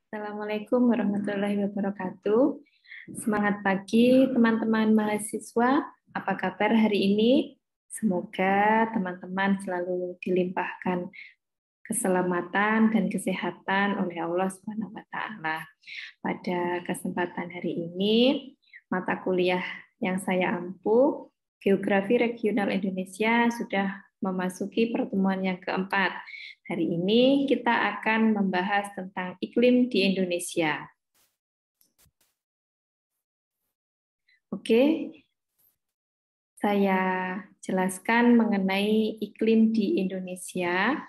Assalamualaikum warahmatullahi wabarakatuh. Semangat pagi teman-teman mahasiswa. Apa kabar hari ini? Semoga teman-teman selalu dilimpahkan keselamatan dan kesehatan oleh Allah Subhanahu wa taala. Pada kesempatan hari ini, mata kuliah yang saya ampu, Geografi Regional Indonesia, sudah memasuki pertemuan yang keempat. Hari ini kita akan membahas tentang iklim di Indonesia. Oke, saya jelaskan mengenai iklim di Indonesia.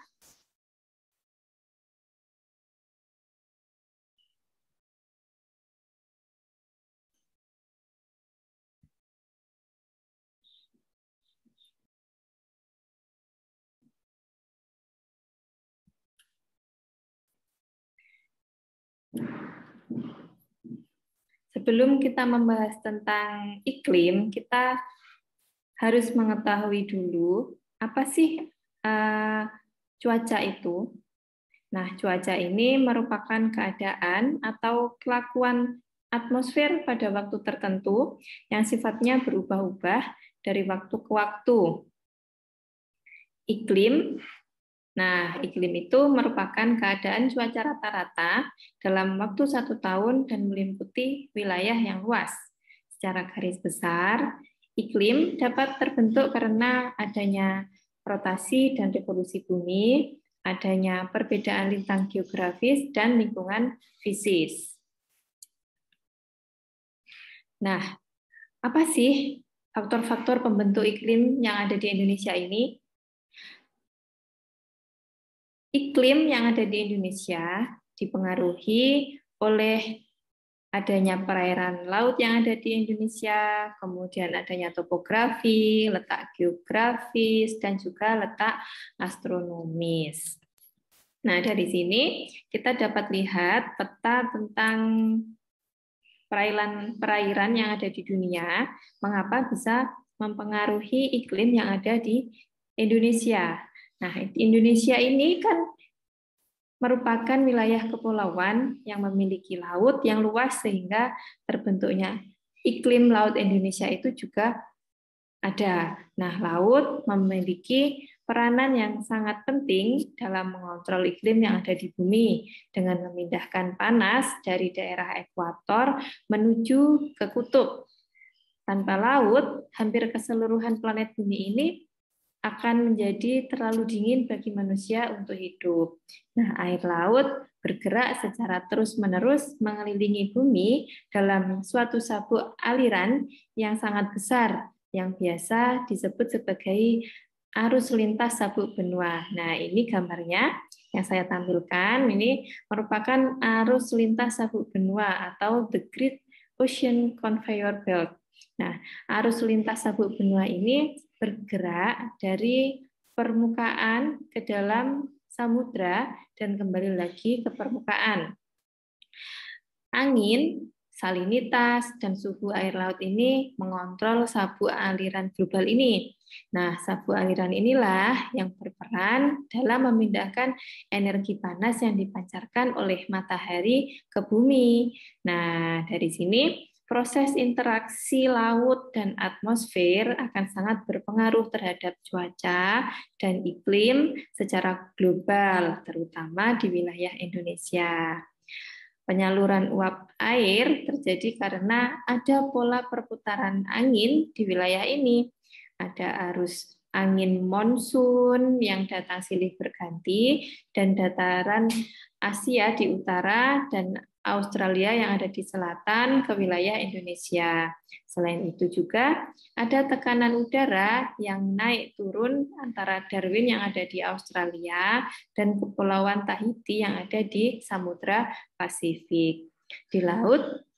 Sebelum kita membahas tentang iklim, kita harus mengetahui dulu apa sih cuaca itu. Nah, cuaca ini merupakan keadaan atau kelakuan atmosfer pada waktu tertentu yang sifatnya berubah-ubah dari waktu ke waktu. Iklim, nah iklim itu merupakan keadaan cuaca rata-rata dalam waktu 1 tahun dan meliputi wilayah yang luas. Secara garis besar, iklim dapat terbentuk karena adanya rotasi dan revolusi bumi, adanya perbedaan lintang geografis dan lingkungan fisis. Nah, apa sih faktor-faktor pembentuk iklim yang ada di Indonesia ini? Iklim yang ada di Indonesia dipengaruhi oleh adanya perairan laut yang ada di Indonesia, kemudian adanya topografi, letak geografis, dan juga letak astronomis. Nah, dari sini kita dapat lihat peta tentang perairan yang ada di dunia, mengapa bisa mempengaruhi iklim yang ada di Indonesia. Nah, Indonesia ini kan merupakan wilayah kepulauan yang memiliki laut yang luas sehingga terbentuknya iklim laut Indonesia itu juga ada. Nah, laut memiliki peranan yang sangat penting dalam mengontrol iklim yang ada di bumi dengan memindahkan panas dari daerah ekuator menuju ke kutub. Tanpa laut, hampir keseluruhan planet bumi ini akan menjadi terlalu dingin bagi manusia untuk hidup. Nah, air laut bergerak secara terus-menerus mengelilingi bumi dalam suatu sabuk aliran yang sangat besar, yang biasa disebut sebagai arus lintas sabuk benua. Nah, ini gambarnya yang saya tampilkan, ini merupakan arus lintas sabuk benua atau the Great Ocean Conveyor Belt. Nah, arus lintas sabuk benua ini bergerak dari permukaan ke dalam samudra dan kembali lagi ke permukaan. Angin, salinitas, dan suhu air laut ini mengontrol sabuk aliran global ini. Nah, sabuk aliran inilah yang berperan dalam memindahkan energi panas yang dipancarkan oleh matahari ke bumi. Nah, dari sini proses interaksi laut dan atmosfer akan sangat berpengaruh terhadap cuaca dan iklim secara global, terutama di wilayah Indonesia. Penyaluran uap air terjadi karena ada pola perputaran angin di wilayah ini. Ada arus angin monsun yang datang silih berganti dan dataran Asia di utara dan Australia yang ada di selatan ke wilayah Indonesia. Selain itu juga ada tekanan udara yang naik turun antara Darwin yang ada di Australia dan Kepulauan Tahiti yang ada di Samudra Pasifik. Di laut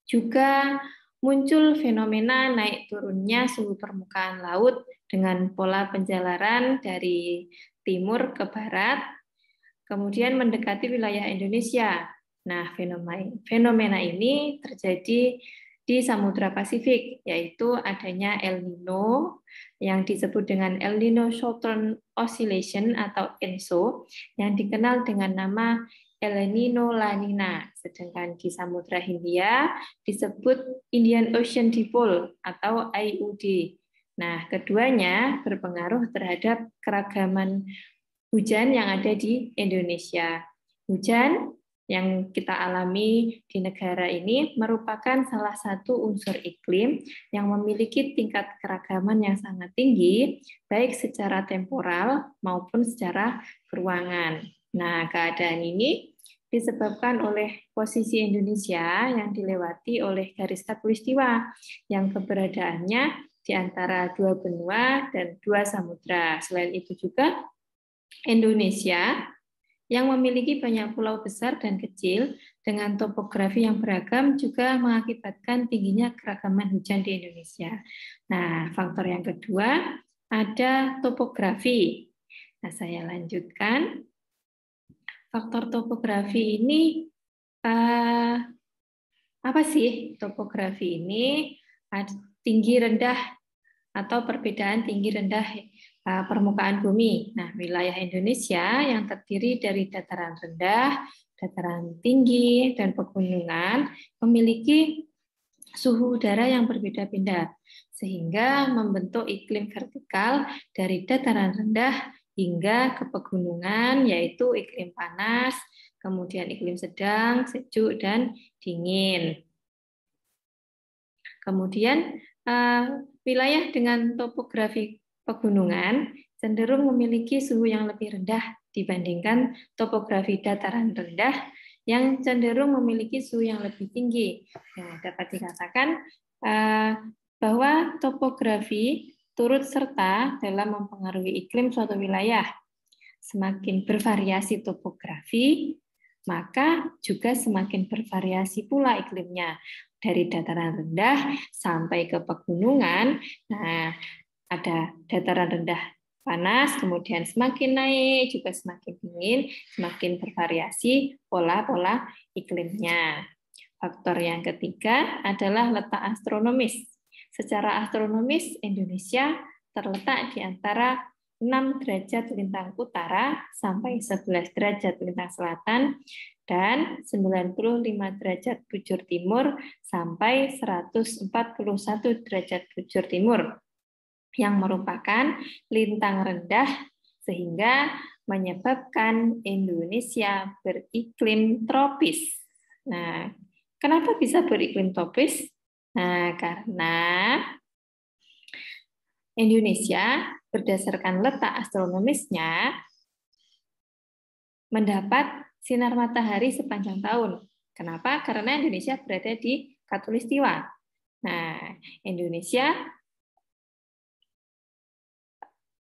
juga muncul fenomena naik turunnya suhu permukaan laut dengan pola penjalaran dari timur ke barat, kemudian mendekati wilayah Indonesia. Nah, fenomena ini terjadi di Samudra Pasifik, yaitu adanya El Nino yang disebut dengan El Nino Southern Oscillation atau ENSO, yang dikenal dengan nama El Nino La Nina. Sedangkan di Samudra Hindia disebut Indian Ocean Dipole atau IOD. Nah, keduanya berpengaruh terhadap keragaman hujan yang ada di Indonesia. Hujan yang kita alami di negara ini merupakan salah satu unsur iklim yang memiliki tingkat keragaman yang sangat tinggi, baik secara temporal maupun secara beruangan. Nah, keadaan ini disebabkan oleh posisi Indonesia yang dilewati oleh garis khatulistiwa yang keberadaannya di antara dua benua dan dua samudra. Selain itu juga Indonesia yang memiliki banyak pulau besar dan kecil dengan topografi yang beragam juga mengakibatkan tingginya keragaman hujan di Indonesia. Nah, faktor yang kedua ada topografi. Nah, saya lanjutkan. Faktor topografi ini apa sih? Topografi ini tinggi rendah atau perbedaan tinggi rendah permukaan bumi. Nah, wilayah Indonesia yang terdiri dari dataran rendah, dataran tinggi, dan pegunungan memiliki suhu udara yang berbeda-beda, sehingga membentuk iklim vertikal dari dataran rendah hingga ke pegunungan, yaitu iklim panas, kemudian iklim sedang, sejuk, dan dingin. Kemudian wilayah dengan topografi pegunungan cenderung memiliki suhu yang lebih rendah dibandingkan topografi dataran rendah yang cenderung memiliki suhu yang lebih tinggi. Nah, dapat dikatakan bahwa topografi turut serta dalam mempengaruhi iklim suatu wilayah. Semakin bervariasi topografi, maka juga semakin bervariasi pula iklimnya. Dari dataran rendah sampai ke pegunungan, nah ada dataran rendah panas, kemudian semakin naik juga semakin dingin, semakin bervariasi pola-pola iklimnya. Faktor yang ketiga adalah letak astronomis. Secara astronomis, Indonesia terletak di antara 6 derajat lintang utara sampai 11 derajat lintang selatan dan 95 derajat bujur timur sampai 141 derajat bujur timur yang merupakan lintang rendah sehingga menyebabkan Indonesia beriklim tropis. Nah, kenapa bisa beriklim tropis? Nah, karena Indonesia berdasarkan letak astronomisnya mendapat sinar matahari sepanjang tahun. Kenapa? Karena Indonesia berada di khatulistiwa. Nah, Indonesia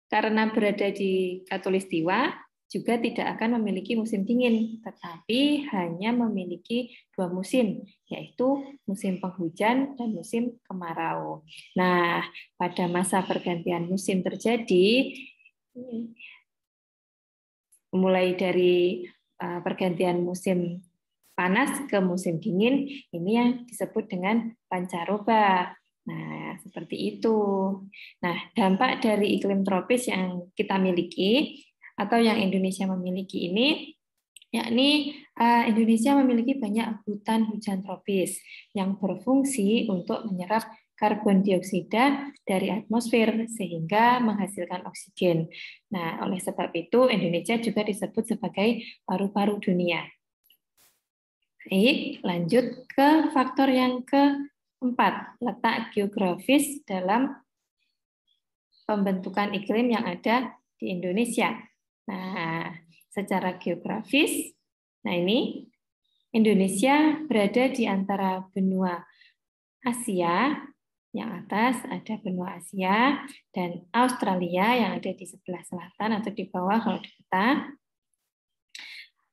karena berada di khatulistiwa juga tidak akan memiliki musim dingin, tetapi hanya memiliki 2 musim, yaitu musim penghujan dan musim kemarau. Nah, pada masa pergantian musim terjadi, mulai dari pergantian musim panas ke musim dingin, ini yang disebut dengan pancaroba. Nah, seperti itu. Nah, dampak dari iklim tropis yang kita miliki atau yang Indonesia miliki ini, yakni Indonesia memiliki banyak hutan hujan tropis yang berfungsi untuk menyerap karbon dioksida dari atmosfer sehingga menghasilkan oksigen. Nah, oleh sebab itu Indonesia juga disebut sebagai paru-paru dunia. Baik, lanjut ke faktor yang keempat, letak geografis dalam pembentukan iklim yang ada di Indonesia. Nah, secara geografis, nah ini Indonesia berada di antara benua Asia, yang atas ada benua Asia, dan Australia yang ada di sebelah selatan atau di bawah kalau di peta,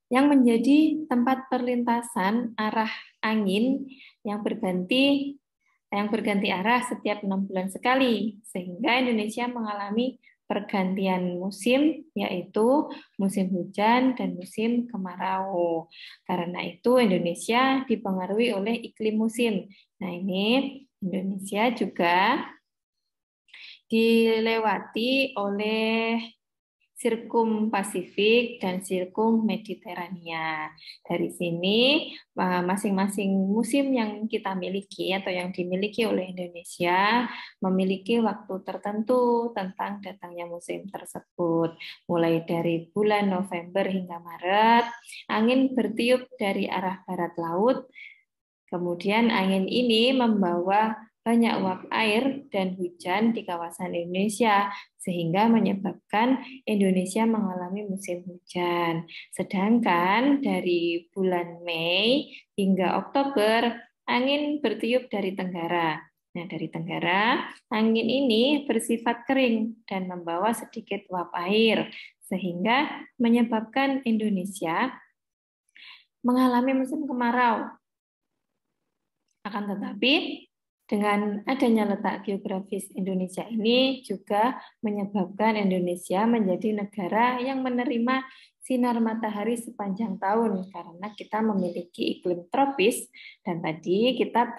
yang menjadi tempat perlintasan arah angin yang berganti arah setiap 6 bulan sekali, sehingga Indonesia mengalami pergantian musim, yaitu musim hujan dan musim kemarau. Karena itu Indonesia dipengaruhi oleh iklim musim. Nah, ini Indonesia juga dilewati oleh Sirkum Pasifik dan Sirkum Mediterania. Dari sini masing-masing musim yang kita miliki atau yang dimiliki oleh Indonesia memiliki waktu tertentu tentang datangnya musim tersebut. Mulai dari bulan November hingga Maret, angin bertiup dari arah barat laut. Kemudian angin ini membawa banyak uap air dan hujan di kawasan Indonesia, sehingga menyebabkan Indonesia mengalami musim hujan. Sedangkan dari bulan Mei hingga Oktober, angin bertiup dari tenggara. Nah, dari tenggara, angin ini bersifat kering dan membawa sedikit uap air, sehingga menyebabkan Indonesia mengalami musim kemarau. Akan tetapi, dengan adanya letak geografis Indonesia ini juga menyebabkan Indonesia menjadi negara yang menerima sinar matahari sepanjang tahun karena kita memiliki iklim tropis dan tadi kita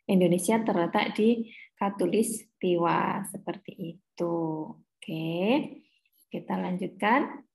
Indonesia terletak di Khatulistiwa seperti itu. Oke, kita lanjutkan.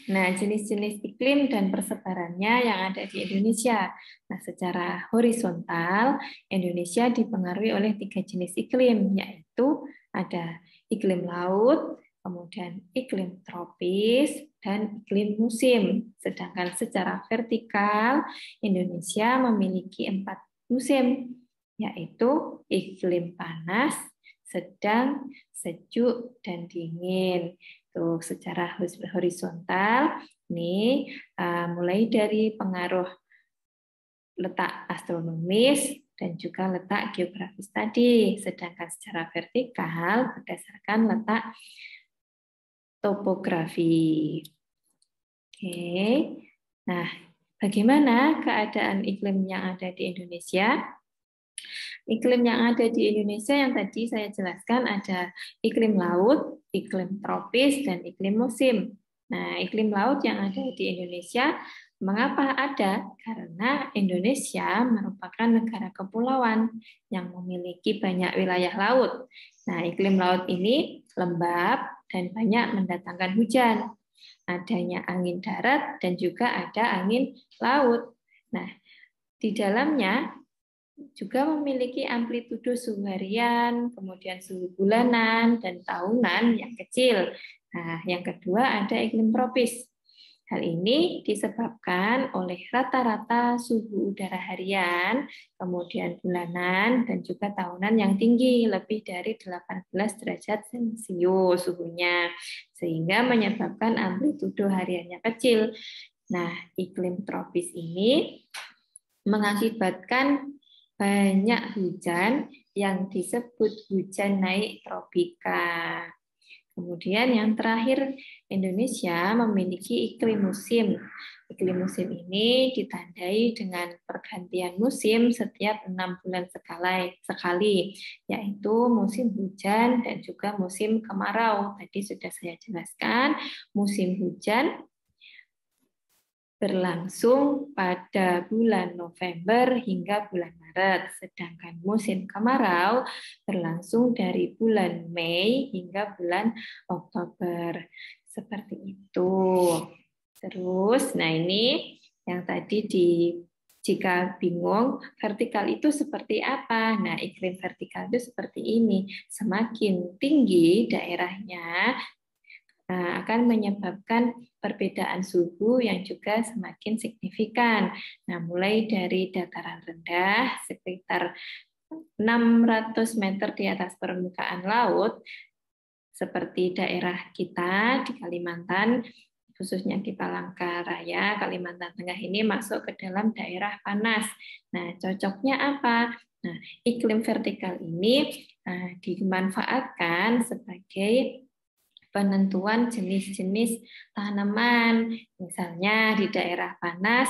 Nah, jenis-jenis iklim dan persebarannya yang ada di Indonesia. Nah, secara horizontal, Indonesia dipengaruhi oleh 3 jenis iklim, yaitu ada iklim laut, kemudian iklim tropis, dan iklim musim. Sedangkan secara vertikal, Indonesia memiliki 4 musim, yaitu iklim panas, sedang, sejuk, dan dingin. Tuh, secara horizontal, ini mulai dari pengaruh letak astronomis dan juga letak geografis tadi. Sedangkan secara vertikal berdasarkan letak topografi. Oke, nah bagaimana keadaan iklim yang ada di Indonesia? Iklim yang ada di Indonesia yang tadi saya jelaskan ada iklim laut, iklim tropis, dan iklim musim. Nah, iklim laut yang ada di Indonesia, mengapa ada? Karena Indonesia merupakan negara kepulauan yang memiliki banyak wilayah laut. Nah, iklim laut ini lembab dan banyak mendatangkan hujan. Adanya angin darat dan juga ada angin laut. Nah, di dalamnya juga memiliki amplitudo suhu harian, kemudian suhu bulanan, dan tahunan yang kecil. Nah, yang kedua ada iklim tropis. Hal ini disebabkan oleh rata-rata suhu udara harian, kemudian bulanan, dan juga tahunan yang tinggi, lebih dari 18 derajat Celcius suhunya, sehingga menyebabkan amplitudo hariannya kecil. Nah, iklim tropis ini mengakibatkan banyak hujan yang disebut hujan naik tropika. Kemudian yang terakhir, Indonesia memiliki iklim musim. Iklim musim ini ditandai dengan pergantian musim setiap 6 bulan sekali, yaitu musim hujan dan juga musim kemarau. Tadi sudah saya jelaskan, musim hujan berlangsung pada bulan November hingga bulan Maret, sedangkan musim kemarau berlangsung dari bulan Mei hingga bulan Oktober. Seperti itu. Terus, nah ini yang tadi jika bingung, vertikal itu seperti apa? Nah, iklim vertikal itu seperti ini. Semakin tinggi daerahnya, akan menyebabkan perbedaan suhu yang juga semakin signifikan. Nah, mulai dari dataran rendah sekitar 600 meter di atas permukaan laut, seperti daerah kita di Kalimantan, khususnya di Palangkaraya, Kalimantan Tengah ini masuk ke dalam daerah panas. Nah, cocoknya apa? Nah, iklim vertikal ini dimanfaatkan sebagai penentuan jenis-jenis tanaman. Misalnya di daerah panas,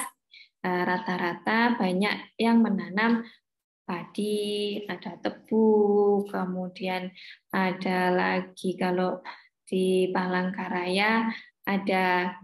rata-rata banyak yang menanam padi, ada tebu, kemudian ada lagi kalau di Palangkaraya ada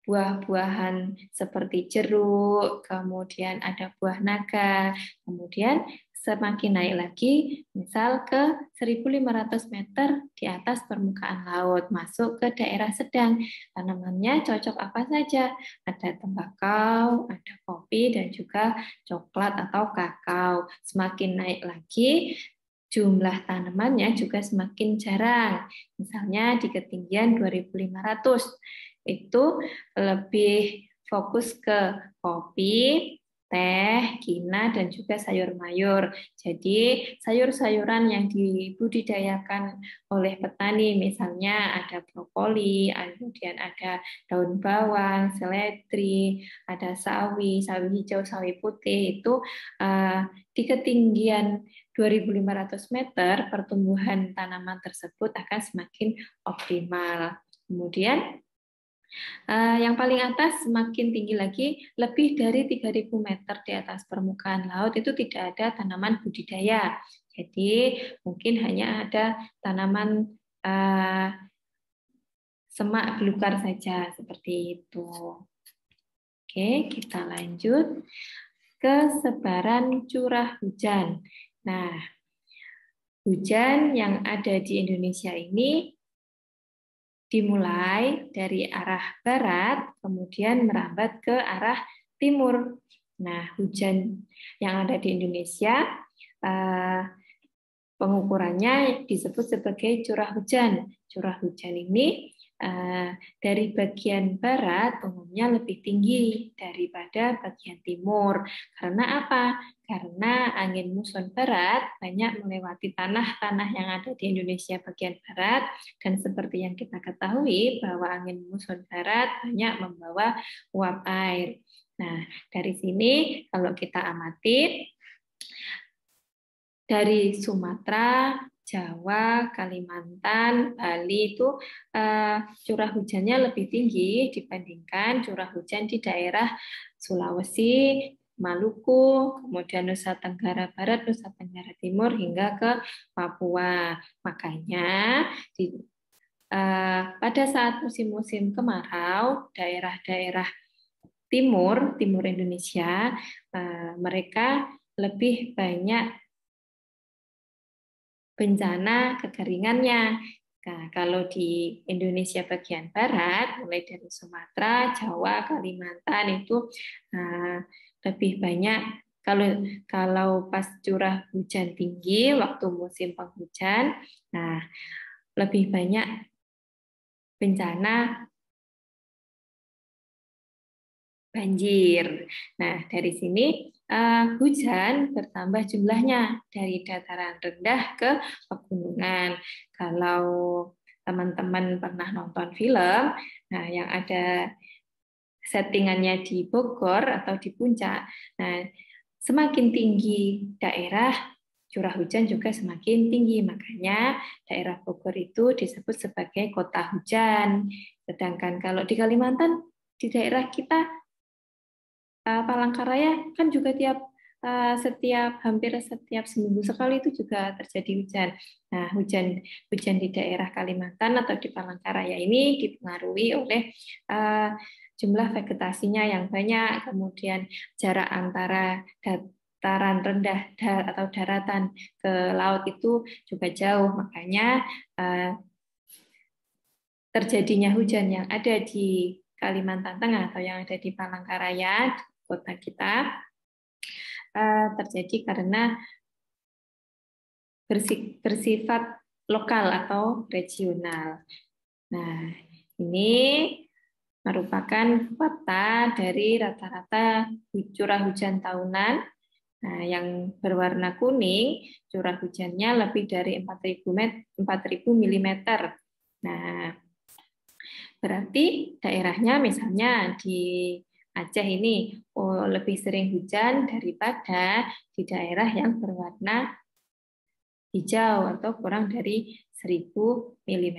buah-buahan seperti jeruk, kemudian ada buah naga, kemudian semakin naik lagi, misal ke 1.500 meter di atas permukaan laut, masuk ke daerah sedang. Tanamannya cocok apa saja? Ada tembakau, ada kopi, dan juga coklat atau kakao. Semakin naik lagi, jumlah tanamannya juga semakin jarang. Misalnya di ketinggian 2.500 itu lebih fokus ke kopi, teh, kina, dan juga sayur mayur. Jadi sayur-sayuran yang dibudidayakan oleh petani, misalnya ada brokoli, kemudian ada daun bawang, seledri, ada sawi, sawi hijau, sawi putih, itu di ketinggian 2.500 meter pertumbuhan tanaman tersebut akan semakin optimal. Kemudian yang paling atas semakin tinggi lagi, lebih dari 3.000 meter di atas permukaan laut itu tidak ada tanaman budidaya. Jadi mungkin hanya ada tanaman semak belukar saja seperti itu. Oke, kita lanjut ke sebaran curah hujan. Nah, hujan yang ada di Indonesia ini dimulai dari arah barat, kemudian merambat ke arah timur. Nah, hujan yang ada di Indonesia, pengukurannya disebut sebagai curah hujan. Curah hujan ini dari bagian barat umumnya lebih tinggi daripada bagian timur. Karena apa? Karena angin muson barat banyak melewati tanah-tanah yang ada di Indonesia bagian barat, dan seperti yang kita ketahui bahwa angin muson barat banyak membawa uap air. Nah, dari sini kalau kita amati, dari Sumatera, Jawa, Kalimantan, Bali itu curah hujannya lebih tinggi dibandingkan curah hujan di daerah Sulawesi, Maluku, kemudian Nusa Tenggara Barat, Nusa Tenggara Timur, hingga ke Papua. Makanya pada saat musim-musim kemarau, daerah-daerah timur Indonesia, mereka lebih banyak bencana kekeringannya. Nah, kalau di Indonesia bagian barat, mulai dari Sumatera, Jawa, Kalimantan itu lebih banyak. Kalau pas curah hujan tinggi waktu musim penghujan, nah lebih banyak bencana banjir. Nah, dari sini hujan bertambah jumlahnya dari dataran rendah ke pegunungan. Kalau teman-teman pernah nonton film, nah yang ada settingannya di Bogor atau di puncak, nah semakin tinggi daerah, curah hujan juga semakin tinggi. Makanya daerah Bogor itu disebut sebagai kota hujan. Sedangkan kalau di Kalimantan, di daerah kita Palangkaraya kan juga hampir setiap seminggu sekali itu juga terjadi hujan. Nah, hujan di daerah Kalimantan atau di Palangkaraya ini dipengaruhi oleh jumlah vegetasinya yang banyak, kemudian jarak antara dataran rendah atau daratan ke laut itu juga jauh. Makanya terjadinya hujan yang ada di Kalimantan Tengah atau yang ada di Palangkaraya, kota kita, terjadi karena bersifat lokal atau regional. Nah, ini merupakan fakta dari rata-rata curah hujan tahunan. Nah, yang berwarna kuning, curah hujannya lebih dari 4.000 mm. Nah, berarti daerahnya misalnya di Aceh ini lebih sering hujan daripada di daerah yang berwarna hijau atau kurang dari 1.000 mm.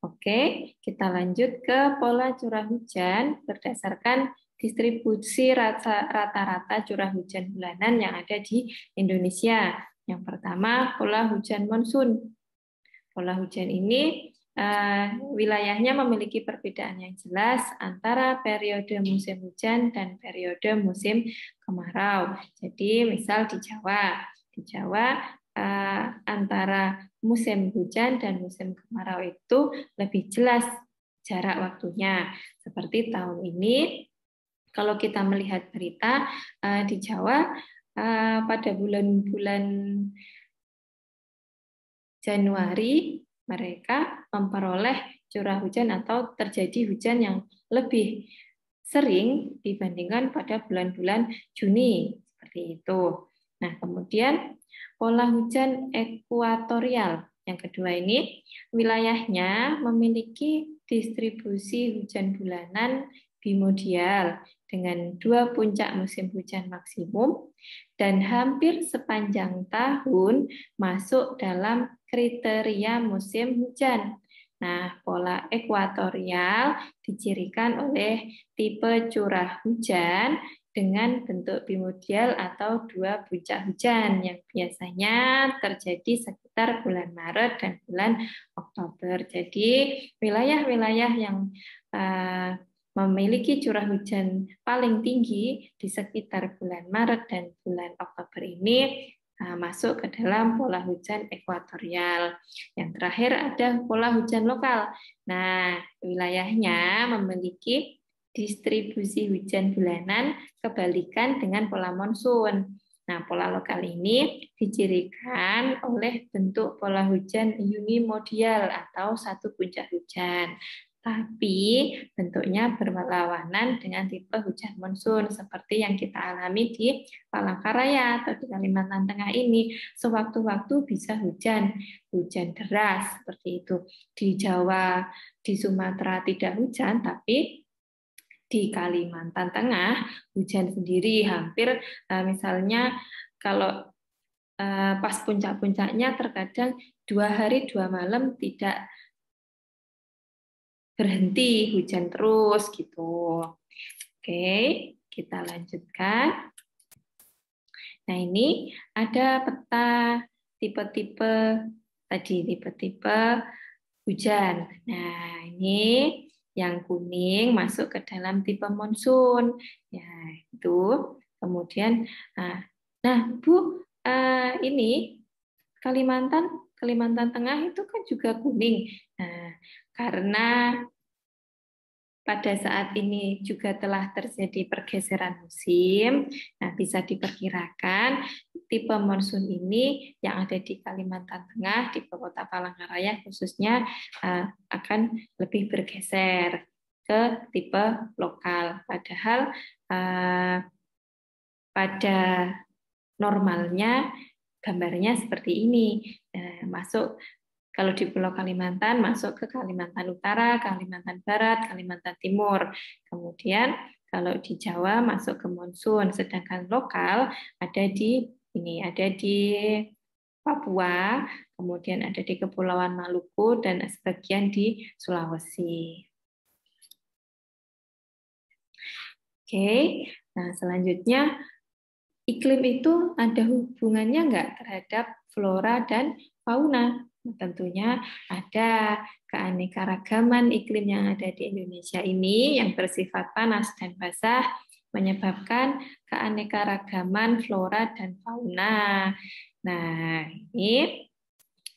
Oke, kita lanjut ke pola curah hujan berdasarkan distribusi rata-rata curah hujan bulanan yang ada di Indonesia. Yang pertama, pola hujan monsun. Pola hujan ini wilayahnya memiliki perbedaan yang jelas antara periode musim hujan dan periode musim kemarau. Jadi misal di Jawa antara musim hujan dan musim kemarau itu lebih jelas jarak waktunya. Seperti tahun ini, kalau kita melihat berita di Jawa pada bulan-bulan Januari mereka memperoleh curah hujan atau terjadi hujan yang lebih sering dibandingkan pada bulan-bulan Juni, seperti itu. Nah, kemudian pola hujan ekuatorial. Yang kedua ini, wilayahnya memiliki distribusi hujan bulanan bimodial dengan 2 puncak musim hujan maksimum dan hampir sepanjang tahun masuk dalam kriteria musim hujan. Nah, pola ekuatorial dicirikan oleh tipe curah hujan dengan bentuk bimodial atau 2 puncak hujan yang biasanya terjadi sekitar bulan Maret dan bulan Oktober. Jadi wilayah-wilayah yang memiliki curah hujan paling tinggi di sekitar bulan Maret dan bulan Oktober ini masuk ke dalam pola hujan ekuatorial. Yang terakhir ada pola hujan lokal. Nah, wilayahnya memiliki distribusi hujan bulanan kebalikan dengan pola monsun. Nah, pola lokal ini dicirikan oleh bentuk pola hujan unimodial atau satu puncak hujan. Tapi bentuknya berlawanan dengan tipe hujan monsun seperti yang kita alami di Palangkaraya atau di Kalimantan Tengah ini. Sewaktu-waktu bisa hujan deras seperti itu. Di Jawa, di Sumatera tidak hujan, tapi di Kalimantan Tengah hujan sendiri hampir misalnya kalau pas puncak-puncaknya terkadang 2 hari 2 malam tidak berhenti hujan terus gitu. Oke, kita lanjutkan. Nah, ini ada peta tipe-tipe tadi, tipe-tipe hujan. Nah, ini yang kuning masuk ke dalam tipe monsun. Ya, itu. Kemudian nah, Bu, ini Kalimantan Tengah itu kan juga kuning. Nah, karena pada saat ini juga telah terjadi pergeseran musim, nah bisa diperkirakan tipe monsun ini yang ada di Kalimantan Tengah, di Kota Palangkaraya khususnya akan lebih bergeser ke tipe lokal. Padahal pada normalnya gambarnya seperti ini, masuk kalau di Pulau Kalimantan masuk ke Kalimantan Utara, Kalimantan Barat, Kalimantan Timur. Kemudian kalau di Jawa masuk ke monsun, sedangkan lokal ada di Papua, kemudian ada di Kepulauan Maluku dan sebagian di Sulawesi. Oke, nah selanjutnya iklim itu ada hubungannya nggak terhadap flora dan fauna? Tentunya ada. Keanekaragaman iklim yang ada di Indonesia ini yang bersifat panas dan basah menyebabkan keanekaragaman flora dan fauna. Nah, ini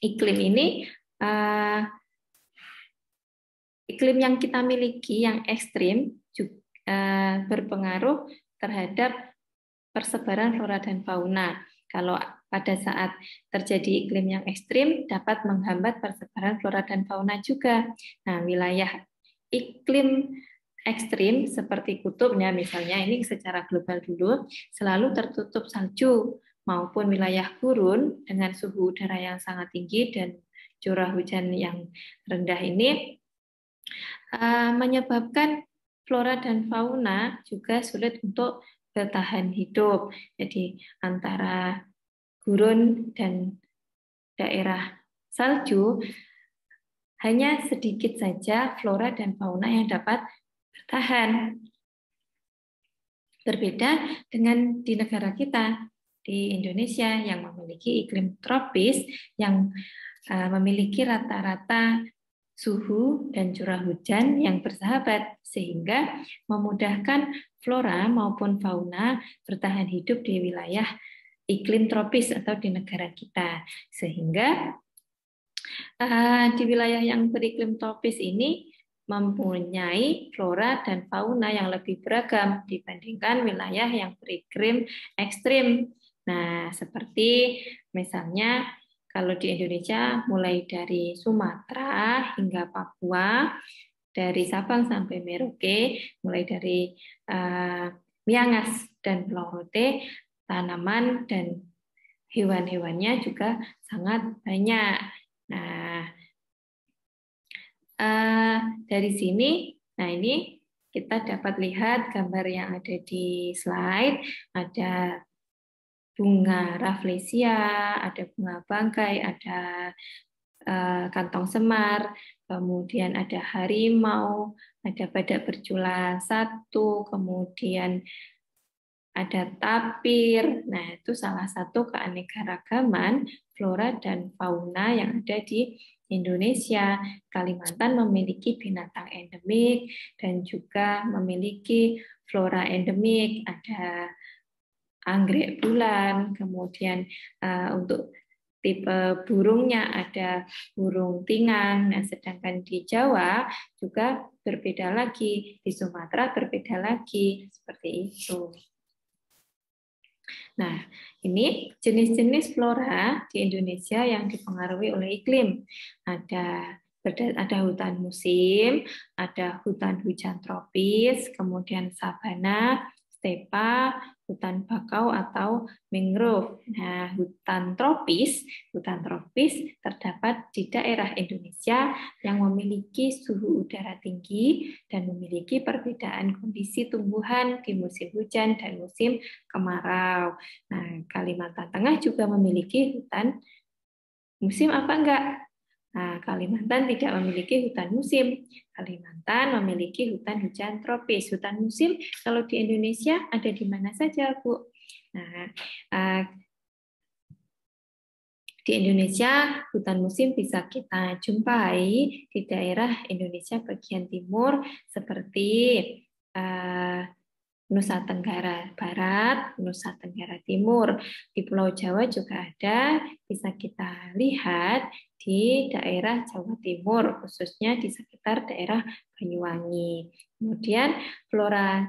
iklim ini iklim yang kita miliki yang ekstrim juga berpengaruh terhadap persebaran flora dan fauna. Kalau pada saat terjadi iklim yang ekstrim dapat menghambat persebaran flora dan fauna juga. Nah, wilayah iklim ekstrim seperti kutubnya misalnya ini secara global dulu selalu tertutup salju maupun wilayah gurun dengan suhu udara yang sangat tinggi dan curah hujan yang rendah ini menyebabkan flora dan fauna juga sulit untuk bertahan hidup. Jadi antara gurun dan daerah salju hanya sedikit saja flora dan fauna yang dapat bertahan. Berbeda dengan di negara kita, di Indonesia yang memiliki iklim tropis yang memiliki rata-rata suhu dan curah hujan yang bersahabat, sehingga memudahkan flora maupun fauna bertahan hidup di wilayah iklim tropis atau di negara kita. Sehingga di wilayah yang beriklim tropis ini mempunyai flora dan fauna yang lebih beragam dibandingkan wilayah yang beriklim ekstrim. Nah, seperti misalnya kalau di Indonesia mulai dari Sumatera hingga Papua, dari Sabang sampai Merauke, mulai dari Miangas dan Pulau Rote, tanaman dan hewan-hewannya juga sangat banyak. Nah, dari sini, nah ini kita dapat lihat gambar yang ada di slide. Ada bunga rafflesia, ada bunga bangkai, ada kantong semar, kemudian ada harimau, ada badak bercula satu, kemudian ada tapir. Nah, itu salah satu keanekaragaman flora dan fauna yang ada di Indonesia. Kalimantan memiliki binatang endemik dan juga memiliki flora endemik. Ada anggrek bulan, kemudian untuk tipe burungnya ada burung tingang. Nah, sedangkan di Jawa juga berbeda lagi, di Sumatera berbeda lagi, seperti itu. Nah, ini jenis-jenis flora di Indonesia yang dipengaruhi oleh iklim. Ada hutan musim, ada hutan hujan tropis, kemudian sabana, stepa, hutan bakau atau mangrove. Nah, hutan tropis terdapat di daerah Indonesia yang memiliki suhu udara tinggi dan memiliki perbedaan kondisi tumbuhan di musim hujan dan musim kemarau. Nah, Kalimantan Tengah juga memiliki hutan musim apa enggak? Nah, Kalimantan tidak memiliki hutan musim. Kalimantan memiliki hutan hujan tropis. Hutan musim kalau di Indonesia ada di mana saja, Bu? Nah, di Indonesia, hutan musim bisa kita jumpai di daerah Indonesia bagian timur seperti Nusa Tenggara Barat, Nusa Tenggara Timur. Di Pulau Jawa juga ada, bisa kita lihat di daerah Jawa Timur, khususnya di sekitar daerah Banyuwangi. Kemudian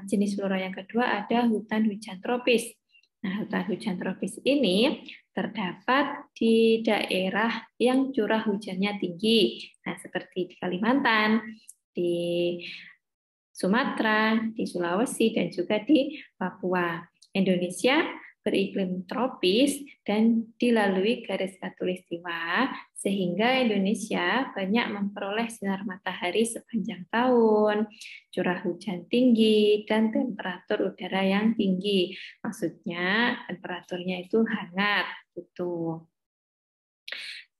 jenis flora yang kedua ada hutan hujan tropis. Nah, hutan hujan tropis ini terdapat di daerah yang curah hujannya tinggi. Nah, seperti di Kalimantan, di Sumatera, di Sulawesi, dan juga di Papua. Indonesia beriklim tropis dan dilalui garis khatulistiwa, sehingga Indonesia banyak memperoleh sinar matahari sepanjang tahun, curah hujan tinggi, dan temperatur udara yang tinggi. Maksudnya temperaturnya itu hangat. Gitu.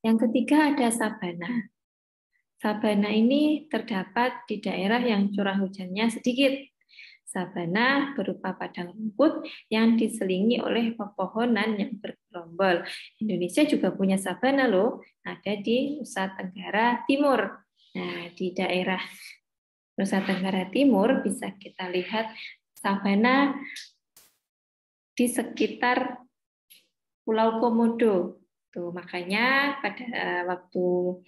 Yang ketiga ada sabana. Sabana ini terdapat di daerah yang curah hujannya sedikit. Sabana berupa padang rumput yang diselingi oleh pepohonan yang bergerombol. Indonesia juga punya sabana loh, ada di Nusa Tenggara Timur. Nah, di daerah Nusa Tenggara Timur bisa kita lihat sabana di sekitar Pulau Komodo. Tuh, makanya pada waktu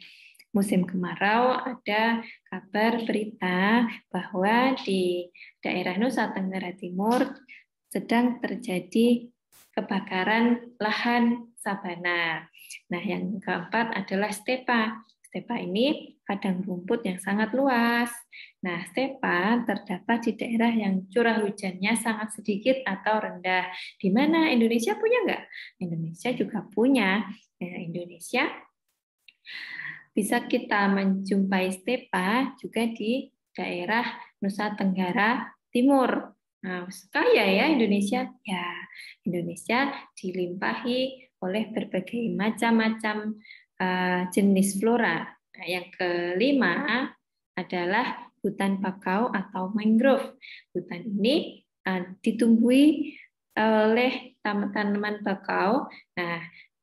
musim kemarau ada kabar berita bahwa di daerah Nusa Tenggara Timur sedang terjadi kebakaran lahan sabana. Nah, yang keempat adalah stepa. Stepa ini padang rumput yang sangat luas. Nah, stepa terdapat di daerah yang curah hujannya sangat sedikit atau rendah. Di mana Indonesia punya nggak? Indonesia juga punya. Nah, Indonesia bisa kita menjumpai stepa juga di daerah Nusa Tenggara Timur. Nah, kaya ya Indonesia. Ya, Indonesia dilimpahi oleh berbagai macam-macam jenis flora. Nah, yang kelima adalah hutan bakau atau mangrove. Hutan ini ditumbuhi oleh tanaman bakau. Nah,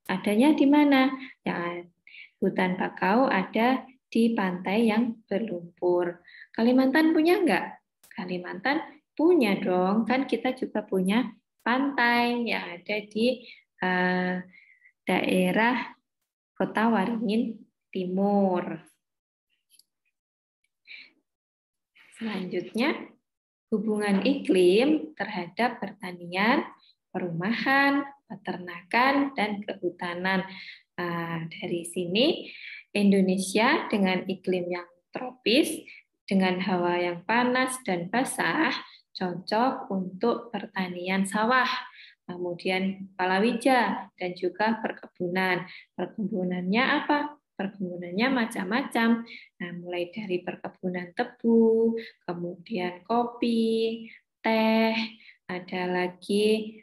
adanya di mana? Ya, hutan bakau ada di pantai yang berlumpur. Kalimantan punya enggak? Kalimantan punya dong, kan kita juga punya pantai yang ada di daerah Kota Waringin Timur. Selanjutnya, hubungan iklim terhadap pertanian, perumahan, peternakan, dan kehutanan. Dari sini, Indonesia dengan iklim yang tropis, dengan hawa yang panas dan basah, cocok untuk pertanian sawah, kemudian palawija, dan juga perkebunan. Perkebunannya apa? Perkebunannya macam-macam. Nah, mulai dari perkebunan tebu, kemudian kopi, teh, ada lagi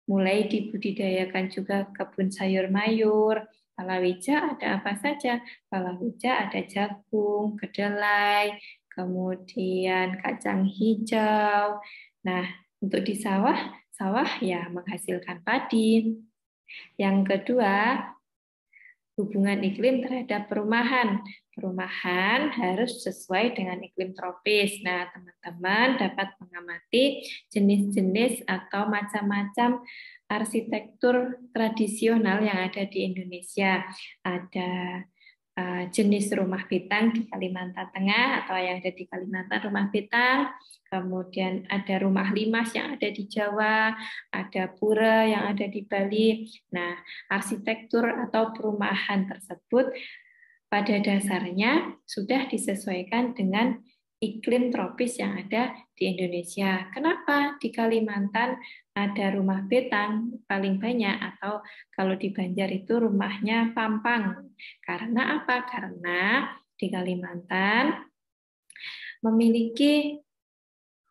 mulai dibudidayakan juga kebun sayur mayur. Palawija ada apa saja? Palawija ada jagung, kedelai, kemudian kacang hijau. Nah, untuk di sawah, sawah ya menghasilkan padi. Yang kedua, hubungan iklim terhadap perumahan. Perumahan harus sesuai dengan iklim tropis. Nah, teman-teman dapat mengamati jenis-jenis atau macam-macam arsitektur tradisional yang ada di Indonesia. Ada jenis rumah bintang di Kalimantan Tengah atau yang ada di Kalimantan rumah bintang, kemudian ada rumah limas yang ada di Jawa, ada pura yang ada di Bali. Nah, arsitektur atau perumahan tersebut pada dasarnya sudah disesuaikan dengan iklim tropis yang ada di Indonesia. Kenapa di Kalimantan ada rumah betang paling banyak, atau kalau di Banjar itu rumahnya pampang? Karena apa? Karena di Kalimantan memiliki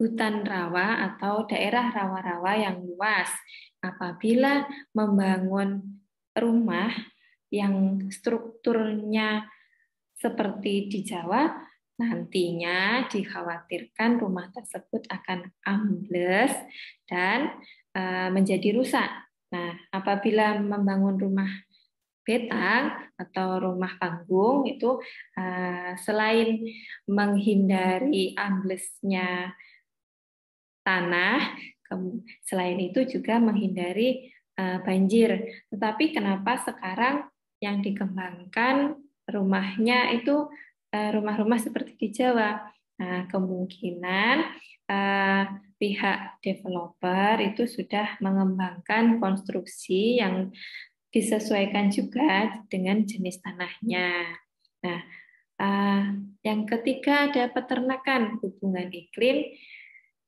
hutan rawa atau daerah rawa-rawa yang luas. Apabila membangun rumah yang strukturnya seperti di Jawa, nantinya dikhawatirkan rumah tersebut akan ambles dan menjadi rusak. Nah, apabila membangun rumah betang atau rumah panggung itu selain menghindari amblesnya tanah, selain itu juga menghindari banjir. Tetapi kenapa sekarang yang dikembangkan rumahnya itu rumah-rumah seperti di Jawa? Nah, kemungkinan pihak developer itu sudah mengembangkan konstruksi yang disesuaikan juga dengan jenis tanahnya. Nah, yang ketiga ada peternakan, hubungan iklim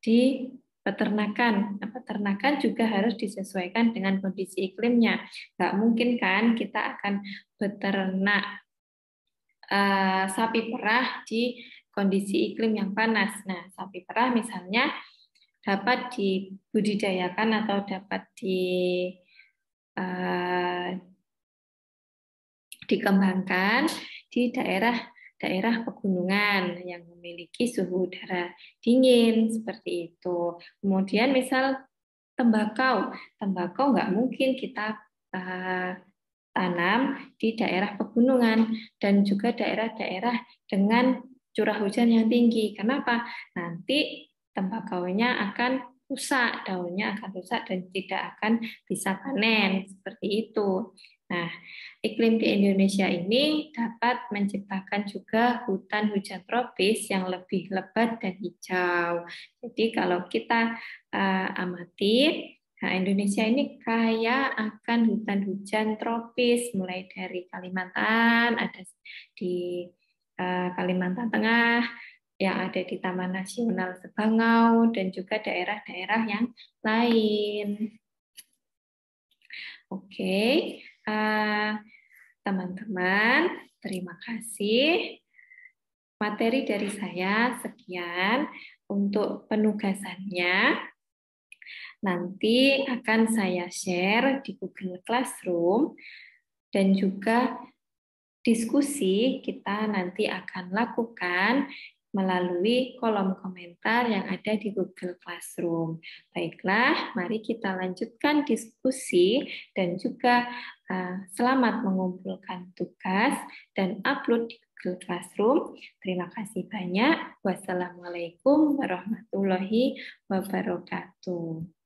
di peternakan. Nah, peternakan juga harus disesuaikan dengan kondisi iklimnya. Nggak mungkin kan kita akan beternak sapi perah di kondisi iklim yang panas. Nah, sapi perah misalnya dapat dibudidayakan atau dapat dikembangkan di daerah pegunungan yang memiliki suhu udara dingin seperti itu. Kemudian misal tembakau nggak mungkin kita tanam di daerah pegunungan dan juga daerah-daerah dengan curah hujan yang tinggi. Kenapa? Nanti tembakaunya akan rusak, daunnya akan rusak dan tidak akan bisa panen seperti itu. Nah, iklim di Indonesia ini dapat menciptakan juga hutan hujan tropis yang lebih lebat dan hijau. Jadi kalau kita amati, nah, Indonesia ini kaya akan hutan hujan tropis, mulai dari Kalimantan, ada di Kalimantan Tengah, yang ada di Taman Nasional Sebangau, dan juga daerah-daerah yang lain. Oke, teman-teman, terima kasih. Materi dari saya sekian. Untuk penugasannya, nanti akan saya share di Google Classroom dan juga diskusi kita nanti akan lakukan melalui kolom komentar yang ada di Google Classroom. Baiklah, mari kita lanjutkan diskusi dan juga selamat mengumpulkan tugas dan upload di Google Classroom. Terima kasih banyak. Wassalamualaikum warahmatullahi wabarakatuh.